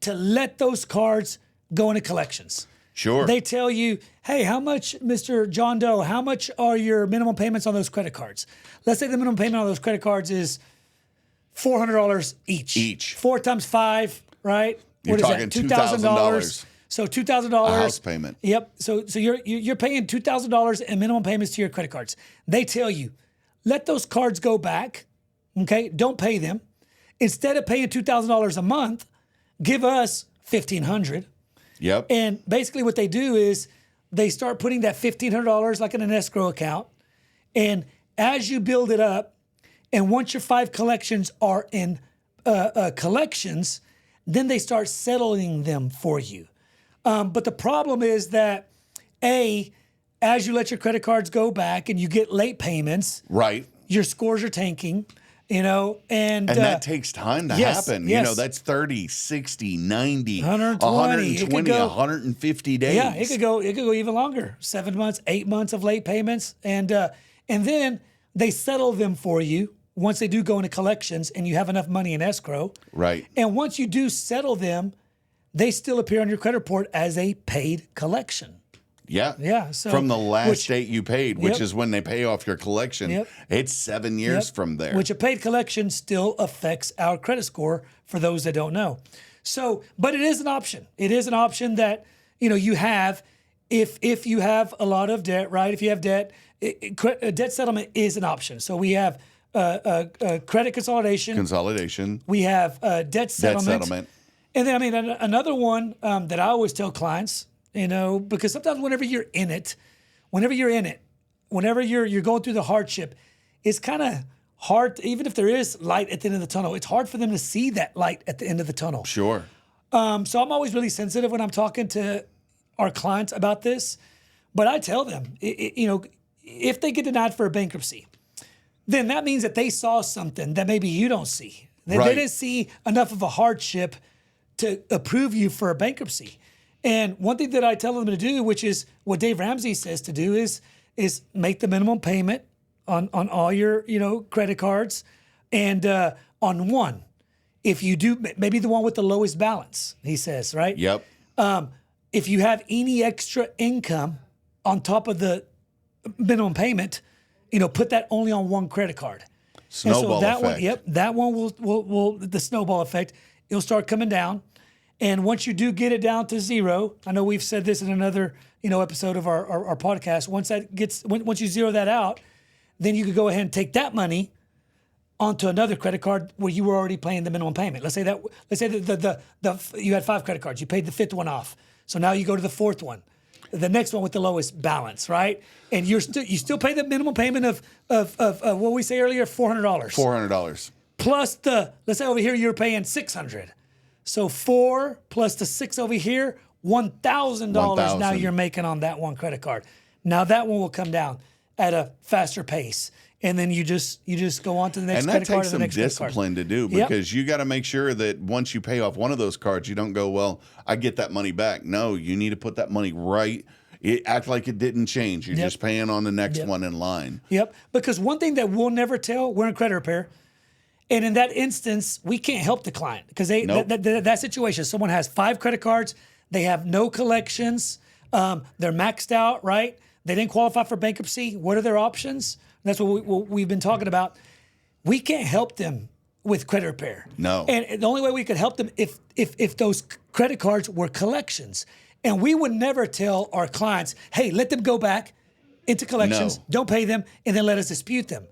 to let those cards go into collections. Sure. They tell you, hey, how much, Mr. John Doe, how much are your minimum payments on those credit cards? Let's say the minimum payment on those credit cards is $400 each. 4 times 5, right? You're talking $2,000. So $2,000. A house payment. Yep. So you're paying $2,000 in minimum payments to your credit cards. They tell you, let those cards go back. Okay, don't pay them. Instead of paying $2,000 a month, give us $1,500. Yep. And basically what they do is they start putting that $1,500 like in an escrow account. And as you build it up, and once your 5 collections are in collections, then they start settling them for you. But the problem is that, as you let your credit cards go back and you get late payments, right, your scores are tanking. And that takes time to happen. Yes. That's 30, 60, 90, 120, 150 days. Yeah, it could go even longer. 7 months, 8 months of late payments. And then they settle them for you once they do go into collections and you have enough money in escrow. Right. And once you do settle them, they still appear on your credit report as a paid collection. Yeah. Yeah. So from the last date you paid, which is when they pay off your collection, Yep. it's 7 years from there. Which a paid collection still affects our credit score for those that don't know. So, but it is an option. It is an option that, you have if you have a lot of debt, right? If you have debt, debt settlement is an option. So we have credit consolidation. We have debt settlement. And then, another one that I always tell clients, because sometimes whenever you're in it, whenever you're going through the hardship, it's kind of hard, even if there is light at the end of the tunnel, it's hard for them to see that light at the end of the tunnel. Sure. So I'm always really sensitive when I'm talking to our clients about this, but I tell them, if they get denied for a bankruptcy, then that means that they saw something that maybe you don't see. They didn't see enough of a hardship to approve you for a bankruptcy. And one thing that I tell them to do, which is what Dave Ramsey says to do, is make the minimum payment on all your credit cards, and on one, if you do, maybe the one with the lowest balance. He says, right? Yep. If you have any extra income on top of the minimum payment, put that only on one credit card. Snowball effect. That one will the snowball effect. It'll start coming down. And once you do get it down to zero, I know we've said this in another episode of our podcast. Once you zero that out, then you could go ahead and take that money onto another credit card where you were already paying the minimum payment. Let's say that you had 5 credit cards, you paid the 5th one off, so now you go to the 4th one, the next one with the lowest balance, right? And you still pay the minimum payment of what we say earlier, $400. $400 plus let's say over here you're paying $600. So 4 plus the 6 over here, $1,000 now you're making on that one credit card. Now that one will come down at a faster pace. And then you just go on to the next credit card. And that takes some discipline to do, because you got to make sure that once you pay off one of those cards, you don't go, well, I get that money back. No, you need to put that money right. Act like it didn't change. You're just paying on the next one in line. Yep. Because one thing that we'll never tell, we're in credit repair. And in that instance, we can't help the client because that situation, someone has 5 credit cards, they have no collections, they're maxed out, right? They didn't qualify for bankruptcy. What are their options? That's what we've been talking about. We can't help them with credit repair. No. And the only way we could help them if those credit cards were collections. And we would never tell our clients, hey, let them go back into collections, don't pay them, and then let us dispute them.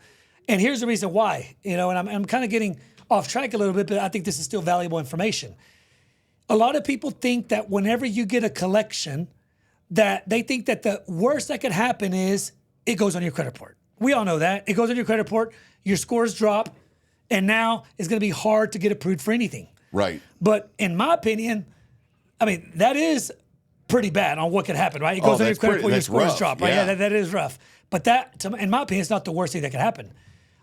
And here's the reason why, and I'm kind of getting off track a little bit, but I think this is still valuable information. A lot of people think that whenever you get a collection, that they think that the worst that could happen is it goes on your credit report. We all know that. It goes on your credit report, your scores drop, and now it's going to be hard to get approved for anything. Right. But in my opinion, that is pretty bad on what could happen, right? It goes on your credit report, your scores drop, right? Yeah, that is rough. But that, in my opinion, is not the worst thing that could happen.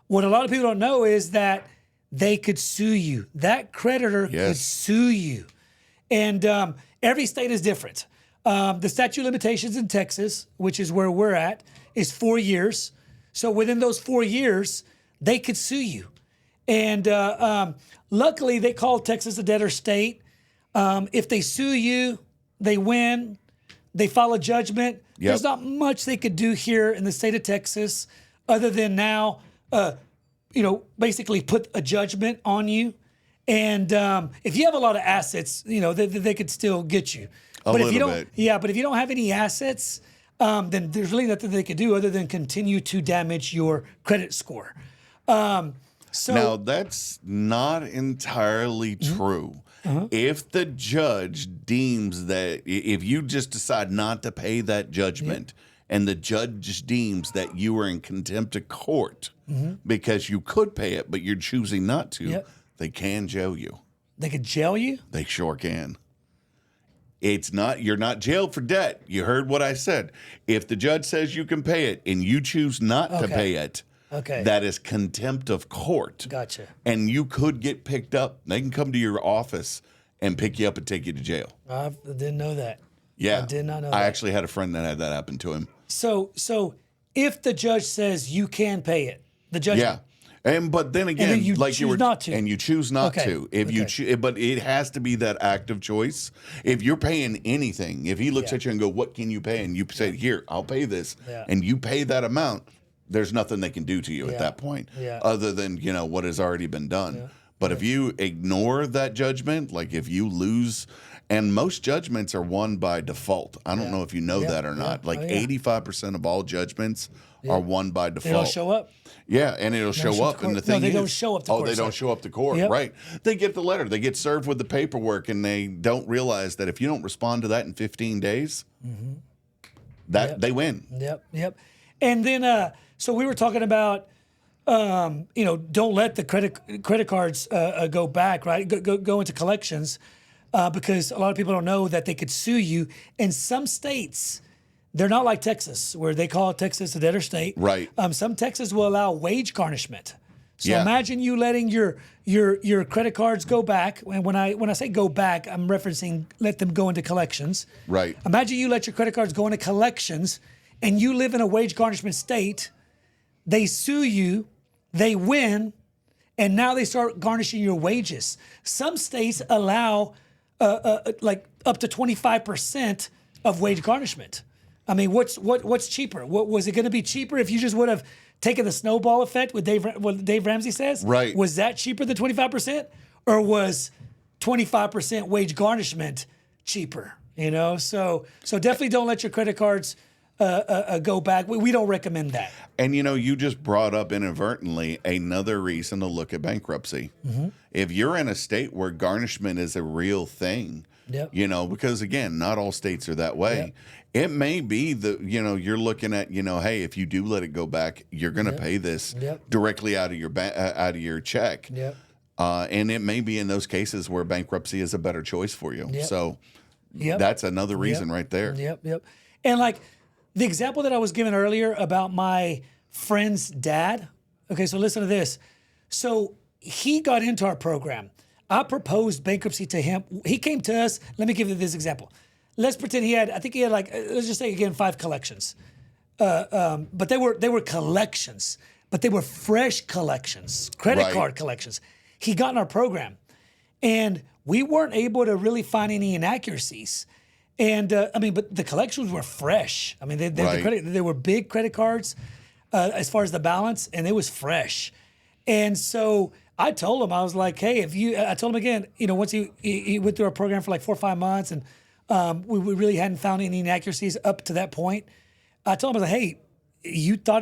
What a lot of people don't know is that they could sue you. That creditor could sue you. And every state is different. The statute of limitations in Texas, which is where we're at, is 4 years. So within those 4 years, they could sue you. And luckily, they call Texas a debtor state. If they sue you, they win. They file a judgment. Yep. There's not much they could do here in the state of Texas other than now, basically put a judgment on you. And if you have a lot of assets, they could still get you. But if you don't, but if you don't have any assets, then there's really nothing they could do other than continue to damage your credit score. So now, that's not entirely true. If the judge deems that, if you just decide not to pay that judgment, and the judge deems that you are in contempt of court because you could pay it, but you're choosing not to, they can jail you. They could jail you? They sure can. You're not jailed for debt. You heard what I said. If the judge says you can pay it and you choose not to pay it, that is contempt of court. Gotcha. And you could get picked up. They can come to your office and pick you up and take you to jail. I didn't know that. Yeah. I did not know that. I actually had a friend that had that happen to him. So if the judge says you can pay it, the judge. Yeah. But then again, then you like choose you were, not to. and you choose not to. If you, but it has to be that active choice. If you're paying anything, if he looks at you and go, "What can you pay?" and you say, "Here, I'll pay this," and you pay that amount, there's nothing they can do to you at that point, other than what has already been done. But if you ignore that judgment, like if you lose, and most judgments are won by default. I don't know if you know that or not. Like 85% of all judgments are won by default. They don't show up. Yeah, and it'll show up. And the thing they is, don't show up to court. Oh, they don't show up to court, right? They get the letter. They get served with the paperwork, and they don't realize that if you don't respond to that in 15 days, they win. Yep. And then, so we were talking about, don't let the credit cards go back, right? Go into collections, because a lot of people don't know that they could sue you. In some states, they're not like Texas, where they call Texas a debtor state. Right. Some Texas will allow wage garnishment. So imagine you letting your credit cards go back. And when I say go back, I'm referencing let them go into collections. Right. Imagine you let your credit cards go into collections, and you live in a wage garnishment state. They sue you, they win, and now they start garnishing your wages. Some states allow like up to 25% of wage garnishment. I mean, what's cheaper? What was it going to be cheaper if you just would have taken the snowball effect? What Dave Ramsey says, right? Was that cheaper than 25%, or was 25% wage garnishment cheaper? So definitely don't let your credit cards go back. We don't recommend that. And you just brought up inadvertently another reason to look at bankruptcy. If you're in a state where garnishment is a real thing, because again, not all states are that way. It may be that you're looking at hey, if you do let it go back, you're going to pay this directly out of your check. And it may be in those cases where bankruptcy is a better choice for you. So that's another reason right there. And like the example that I was given earlier about my friend's dad. Okay, so listen to this. So he got into our program. I proposed bankruptcy to him. He came to us. Let me give you this example. Let's pretend he had like, let's just say again, 5 collections. But they were collections, but they were fresh collections, credit card collections. He got in our program, and we weren't able to really find any inaccuracies. And but the collections were fresh. I mean, they were big credit cards as far as the balance, and it was fresh. And so I told him, I was like, hey, I told him again, once he went through our program for like 4 or 5 months, and we really hadn't found any inaccuracies up to that point. I told him, I was like, hey,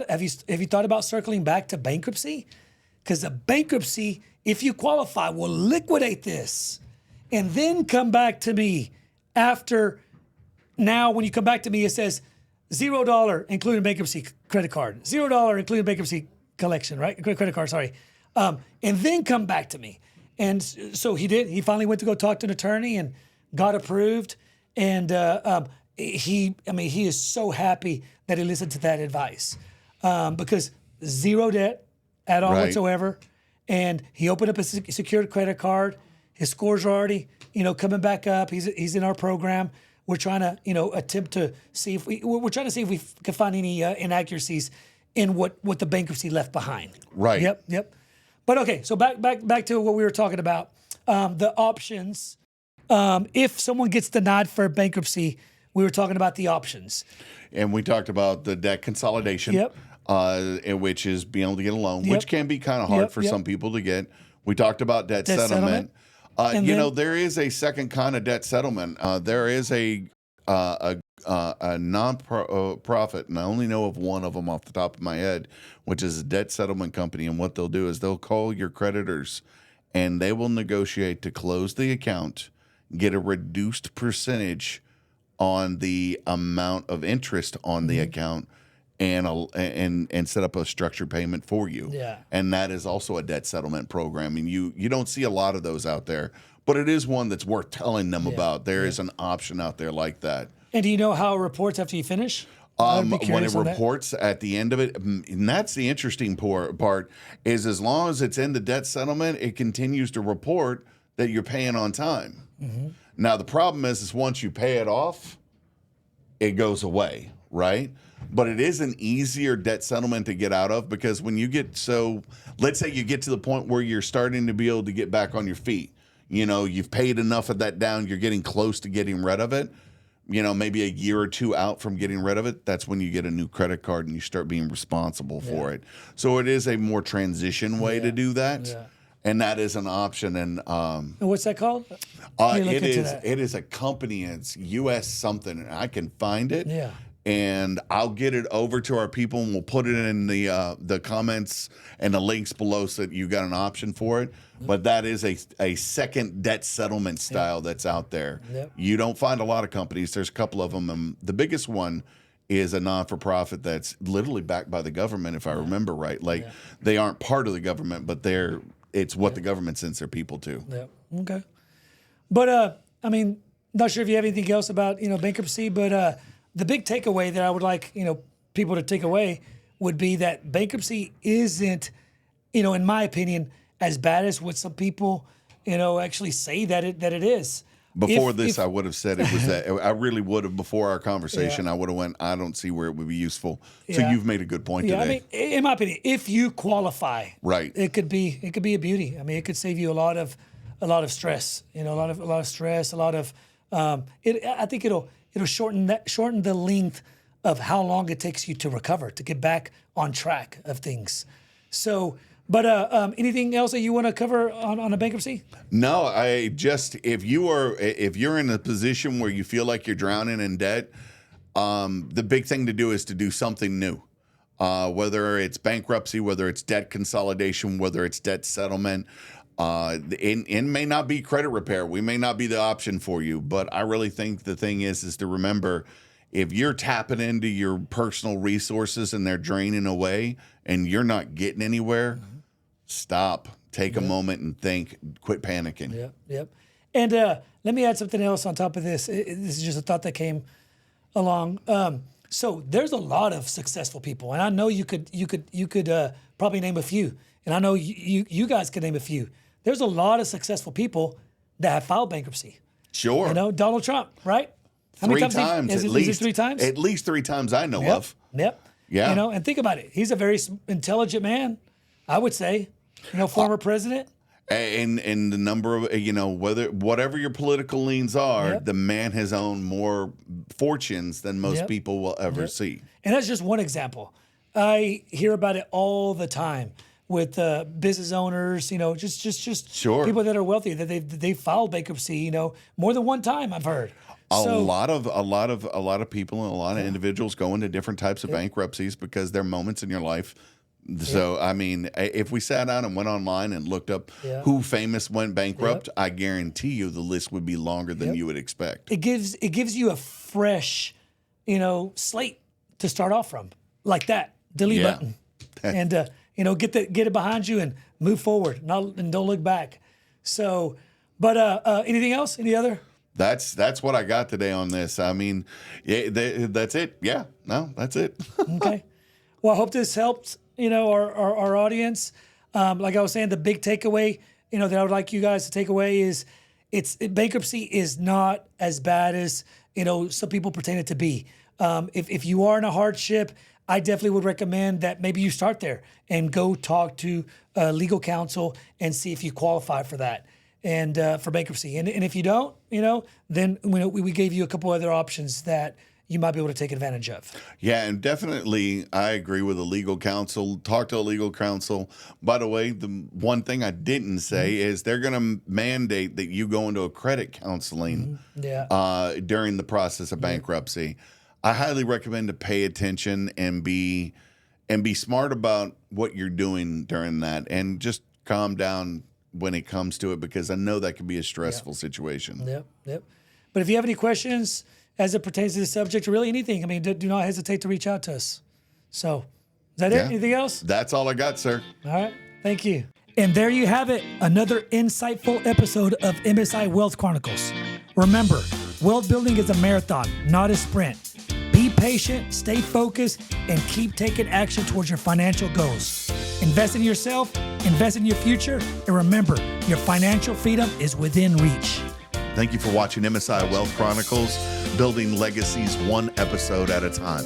have you thought about circling back to bankruptcy? Because the bankruptcy, if you qualify, will liquidate this, and then come back to me after. Now, when you come back to me, it says $0 including bankruptcy credit card, $0 including bankruptcy collection, right? Credit card, sorry. And then come back to me. And so he did. He finally went to go talk to an attorney and got approved. And he is so happy that he listened to that advice, because zero debt at all whatsoever. and he opened up a secured credit card. His scores are already, coming back up. He's in our program. We're trying to, attempt to see if we're trying to see if we can find any inaccuracies in what the bankruptcy left behind. Right. Yep. But okay, so back to what we were talking about. The options. If someone gets denied for bankruptcy, we were talking about the options. And we talked about the debt consolidation. Yep. Which is being able to get a loan, Yep. which can be kind of hard for some people to get. We talked about debt settlement. There is a second kind of debt settlement. There is a non-profit, and I only know of one of them off the top of my head, which is a debt settlement company. And what they'll do is they'll call your creditors, and they will negotiate to close the account, get a reduced percentage on the amount of interest on the account, and set up a structured payment for you. Yeah. And that is also a debt settlement program. And you don't see a lot of those out there, but it is one that's worth telling them about. There is an option out there like that. And do you know how it reports after you finish? When it reports at the end of it, and that's the interesting part, is as long as it's in the debt settlement, it continues to report that you're paying on time. Mm-hmm. Now, the problem is once you pay it off, it goes away, right? But it is an easier debt settlement to get out of, because when you get let's say you get to the point where you're starting to be able to get back on your feet. You've paid enough of that down. You're getting close to getting rid of it. Maybe a year or two out from getting rid of it. That's when you get a new credit card and you start being responsible for it. So it is a more transition way to do that. Yeah. And that is an option. And what's that called? It is a company. It's US something. And I can find it. Yeah. And I'll get it over to our people, and we'll put it in the comments and the links below so that you got an option for it. But that is a second debt settlement style that's out there. Yep. You don't find a lot of companies. There's a couple of them. The biggest one is a non-for-profit that's literally backed by the government, if I remember right. They aren't part of the government, but it's what the government sends their people to. Yep. Okay. But not sure if you have anything else about bankruptcy, but the big takeaway that I would like people to take away would be that bankruptcy isn't, in my opinion, as bad as what some people actually say that it is. Before I would have said it was that. I really would have, before our conversation, I would have went, I don't see where it would be useful. So you've made a good point today. In my opinion, if you qualify, right, it could be a beauty. It could save you a lot of stress. A lot of stress. I think it'll shorten the length of how long it takes you to recover, to get back on track of things. So. But anything else that you want to cover on a bankruptcy? No, if you're in a position where you feel like you're drowning in debt, the big thing to do is to do something new. Whether it's bankruptcy, whether it's debt consolidation, whether it's debt settlement, it may not be credit repair. We may not be the option for you, but I really think the thing is to remember, if you're tapping into your personal resources and they're draining away and you're not getting anywhere, stop, take a moment and think, quit panicking. Yep. And let me add something else on top of this. This is just a thought that came along. So there's a lot of successful people, and I know you could probably name a few, and I know you guys could name a few. There's a lot of successful people that have filed bankruptcy. Sure. Donald Trump, right? How many times at least? Is it 3 times? At least 3 times I know of. Yep. Yeah. And think about it. He's a very intelligent man, I would say. Former president. And the number of, whatever your political leans are, the man has owned more fortunes than most people will ever see. And that's just one example. I hear about it all the time with business owners, just sure. people that are wealthy, that they filed bankruptcy, more than one time, I've heard. A lot of people and a lot of individuals go into different types of bankruptcies because there are moments in your life. So, if we sat down and went online and looked up who famous went bankrupt, I guarantee you the list would be longer than you would expect. It gives you a fresh, slate to start off from, like that delete button, and get it behind you and move forward, and don't look back. So, but anything else? Any other? That's what I got today on this. That's it. Yeah, no, that's it. Okay. Well, I hope this helped. Our audience. Like I was saying, the big takeaway, that I would like you guys to take away is bankruptcy is not as bad as, some people pretend it to be. If you are in a hardship, I definitely would recommend that maybe you start there and go talk to legal counsel and see if you qualify for that and for bankruptcy. And if you don't, then we gave you a couple other options that you might be able to take advantage of. Yeah, and definitely I agree with a legal counsel. Talk to a legal counsel. By the way, the one thing I didn't say is they're going to mandate that you go into a credit counseling during the process of bankruptcy. I highly recommend to pay attention and be smart about what you're doing during that, and just calm down when it comes to it, because I know that can be a stressful situation. Yep. But if you have any questions as it pertains to the subject, or really anything, do not hesitate to reach out to us. So, is that it? Anything else? That's all I got, sir. All right. Thank you. And there you have it, another insightful episode of MSI Wealth Chronicles. Remember, wealth building is a marathon, not a sprint. Be patient, stay focused, and keep taking action towards your financial goals. Invest in yourself, invest in your future, and remember, your financial freedom is within reach. Thank you for watching MSI Wealth Chronicles, building legacies one episode at a time.